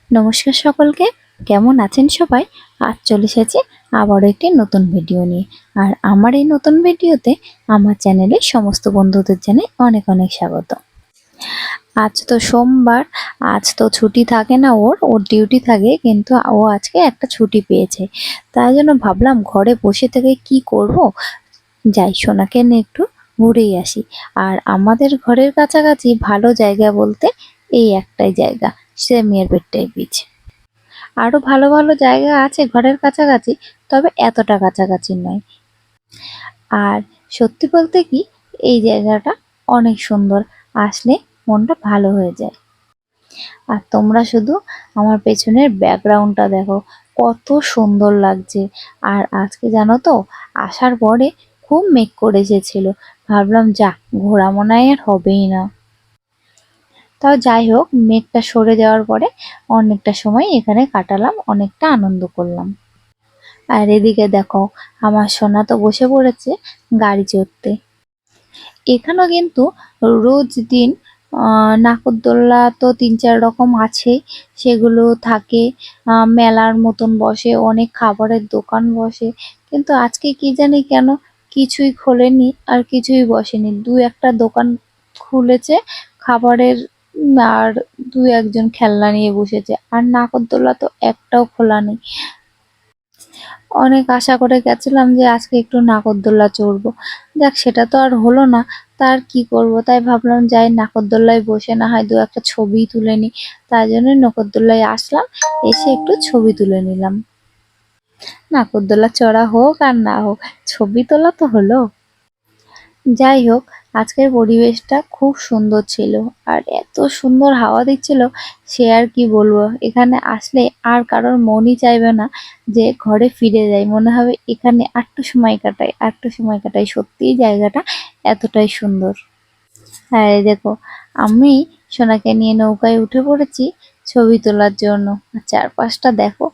নমস্কার সকলকে, কেমন আছেন সবাই? আজ চলে এসেছি আবারও একটি নতুন ভিডিও নিয়ে। আর আমার এই নতুন ভিডিওতে আমার চ্যানেলে সমস্ত বন্ধুদের জানাই অনেক অনেক স্বাগত। আজ তো সোমবার, আজ তো ছুটি থাকে না, ওর ডিউটি থাকে, কিন্তু ও আজকে একটা ছুটি পেয়েছে। তাই জন্য ভাবলাম ঘরে বসে থেকে কি করব, যাই সোনাকে নিয়ে একটু ঘুরেই আসি। আর আমাদের ঘরের কাছাকাছি ভালো জায়গা বলতে এই একটাই জায়গা, সে মেয়েরপেটটাই বিচ। আরো ভালো ভালো জায়গা আছে ঘরের কাছাকাছি, তবে এতটা কাছাকাছি নয়। আর সত্যি বলতে কি, এই জায়গাটা অনেক সুন্দর, আসলে মনটা ভালো হয়ে যায়। আর তোমরা শুধু আমার পেছনের ব্যাকগ্রাউন্ডটা দেখো, কত সুন্দর লাগছে। আর আজকে জানো তো, আসার পরে খুব মেঘ করে এসেছিল, ভাবলাম যা, ঘোরা মনে হয় আর হবেই না। তাও যাই হোক, মেঘটা সরে যাওয়ার পরে অনেকটা সময় এখানে কাটালাম, অনেকটা আনন্দ করলাম। আর এদিকে দেখো, আমার সোনা তো বসে পড়েছে গাড়ি চড়তে। এখানেও কিন্তু রোজ দিন নাগরদোল্লা তো ৩-৪ রকম আছে, সেগুলো থাকে। মেলার মতন বসে, অনেক খাবারের দোকান বসে, কিন্তু আজকে কি জানি কেন কিছুই খোলেনি আর কিছুই বসেনি। ২-১টা দোকান খুলেছে খাবারের, আর ২-১জন খেলনা নিয়ে বসেছে। আর নাগরদোল্লা তো একটাও খোলা নেই। অনেক আশা করে গেছিলাম যে আজকে একটু নাগরদোল্লা চড়বো, যাক সেটা তো আর হলো না। তার কি করব, তাই ভাবলাম যাই নাগরদোল্লায় বসে না হয় ২-১টা ছবি তুলে নিই। তাই জন্যই নাগরদোল্লায় আসলাম, এসে একটু ছবি তুলে নিলাম। নাগরদোল্লা চড়া হোক আর না হোক, ছবি তোলা তো হলো। যাই হোক, আজকের পরিবেশটা খুব সুন্দর ছিল, আর এত সুন্দর হাওয়া দিচ্ছিল, সে আর কি বলবো। এখানে আসলে আর কারোর মনই চাইবে না যে ঘরে ফিরে যাই, মনে হবে এখানে আরেকটু সময় কাটাই, আরেকটু সময় কাটাই। সত্যিই জায়গাটা এতটাই সুন্দর। হ্যাঁ, এই দেখো, আমি সোনাকে নিয়ে নৌকায় উঠে পড়েছি ছবি তোলার জন্য। চারপাশটা দেখো,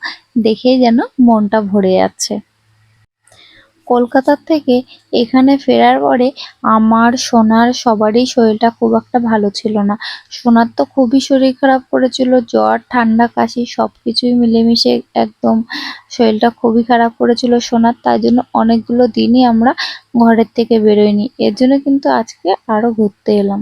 দেখেই যেন মনটা ভরে যাচ্ছে। কলকাতার থেকে এখানে ফেরার পরে আমার, সোনার সবারই শরীরটা খুব একটা ভালো ছিল না। সোনার তো খুবই শরীর খারাপ করেছিল, জ্বর, ঠান্ডা, কাশি সবকিছুই মিলেমিশে একদম শরীরটা খুবই খারাপ করেছিল সোনার। তাই জন্য অনেকগুলো দিনই আমরা ঘরের থেকে বেরোইনি। এর জন্য কিন্তু আজকে আরো ঘুরতে এলাম।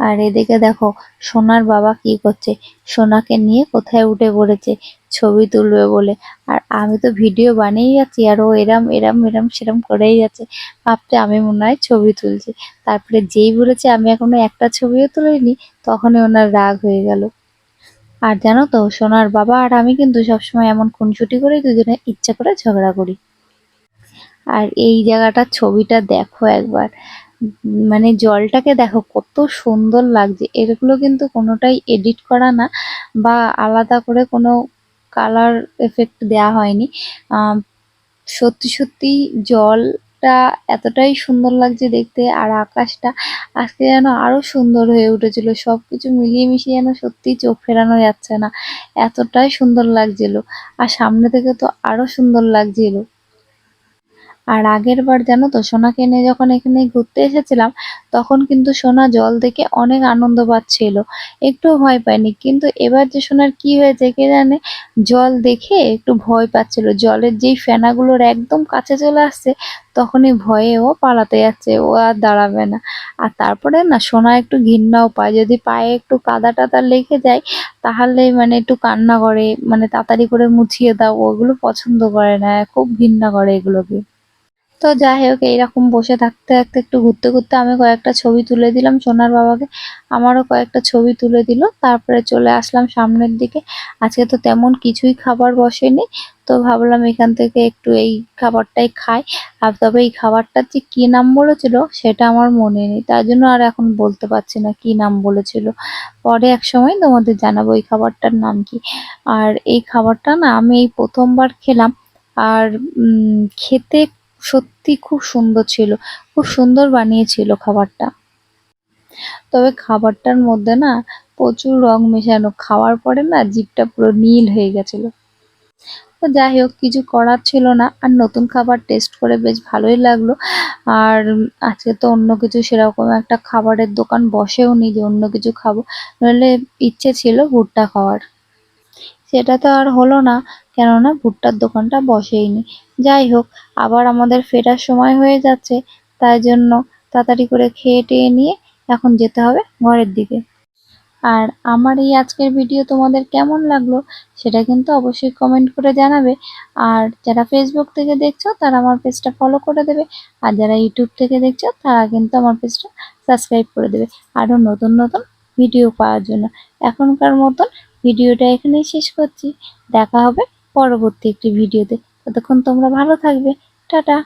আর এদিকে দেখো, সোনার বাবা কি করছে, সোনাকে নিয়ে কোথায় উঠে পড়েছে ছবি তুলবে বলে। আর আমি তো ভিডিও বানিয়েই যাচ্ছি, আর ও এরম এরম এরম সেরম করেই যাচ্ছে, ভাবছে আমি মনে হয় ছবি তুলছি। তারপরে যেই বলেছে আমি এখনো একটা ছবিও তুলিনি, তখনই ওনার রাগ হয়ে গেল। আর জানো তো, সোনার বাবা আর আমি কিন্তু সবসময় এমন খুনসুটি করেই দুজনে ইচ্ছা করে ঝগড়া করি। আর এই জায়গাটার ছবিটা দেখো একবার, মানে জলটাকে দেখো কত সুন্দর লাগছে। এগুলো কিন্তু কোনোটাই এডিট করা না, বা আলাদা করে কোনো কালার এফেক্ট দেয়া হয়নি। সত্যি সত্যি জলটা এতটাই সুন্দর লাগছে দেখতে। আর আকাশটা আজকে যেন আরো সুন্দর হয়ে উঠেছিল, সবকিছু মিলিয়ে মিশিয়ে যেন সত্যি চোখ ফেরানো যাচ্ছে না, এতটাই সুন্দর লাগছিল। আর সামনে থেকে তো আরো সুন্দর লাগছিল। আর আগের বার জানো তো, সোনাকে নিয়ে যখন এখানে ঘুরতে এসেছিলাম, তখন কিন্তু সোনা জল দেখে অনেক আনন্দ পাচ্ছিল, একটু ভয় পায়নি। কিন্তু এবার যে সোনার কি হয়েছে কে জানে, জল দেখে একটু ভয় পাচ্ছিল। জলের যেই ফেনাগুলোর একদম কাছে চলে আসছে, তখনই ভয়ে ও পালাতে যাচ্ছে, ও আর দাঁড়াবে না। আর তারপরে না, সোনা একটু ঘৃণাও পায়, যদি পায়ে একটু কাদা টাদা লেগে যায়, তাহলে মানে একটু কান্না করে, মানে তাড়াতাড়ি করে মুছিয়ে দাও, ওগুলো পছন্দ করে না, খুব ঘৃণা করে এগুলোকে। তো যাই হোক, এইরকম বসে থাকতে থাকতে একটু ঘুরতে ঘুরতে আমি কয়েকটা ছবি তুলে দিলাম সোনার বাবাকে, আমারও কয়েকটা ছবি তুলে দিল। তারপরে চলে আসলাম সামনের দিকে। আজকে তো তেমন কিছুই খাবার বসেনি, তো ভাবলাম এখান থেকে একটু এই খাবারটাই খাই। আর তবে এই খাবারটার যে কি নাম বলেছিল সেটা আমার মনে নেই, তার জন্য আর এখন বলতে পারছি না কি নাম বলেছিল। পরে এক সময় তোমাদের জানাবো এই খাবারটার নাম কি। আর এই খাবারটা না আমি এই প্রথমবার খেলাম। আর খেতে সত্যি খুব সুন্দর ছিল, খুব সুন্দর বানিয়েছিল খাবারটা। তবে খাবারটার মধ্যে না প্রচুর রং মেশানো, খাওয়ার পরে না জিভটা পুরো নীল হয়ে গেছিল। তো যাই হোক, কিছু করার ছিল না, আর নতুন খাবার টেস্ট করে বেশ ভালোই লাগলো। আর আজকে তো অন্য কিছু সেরকম একটা খাবারের দোকান বসেও নি যে অন্য কিছু খাবো, নইলে ইচ্ছে ছিল ভুট্টা খাওয়ার। সেটা তো আর হলো না, কেননা ভুট্টার দোকানটা বসেইনি। যাই হোক, আবার আমাদের ফেরার সময় হয়ে যাচ্ছে, তাই জন্য তাড়াতাড়ি করে খেয়ে টেয়ে নিয়ে এখন যেতে হবে ঘরের দিকে। আর আমার এই আজকের ভিডিও তোমাদের কেমন লাগলো সেটা কিন্তু অবশ্যই কমেন্ট করে জানাবে। আর যারা ফেসবুক থেকে দেখছো তারা আমার পেজটা ফলো করে দেবে, আর যারা ইউটিউব থেকে দেখছো তারা কিন্তু আমার পেজটা সাবস্ক্রাইব করে দেবে আরও নতুন নতুন ভিডিও পাওয়ার জন্য। এখনকার মতন ভিডিওটা এখানেই শেষ করছি, দেখা হবে পরবর্তী একটি ভিডিওতে। ততক্ষণ তোমরা ভালো থাকবে, টাটা।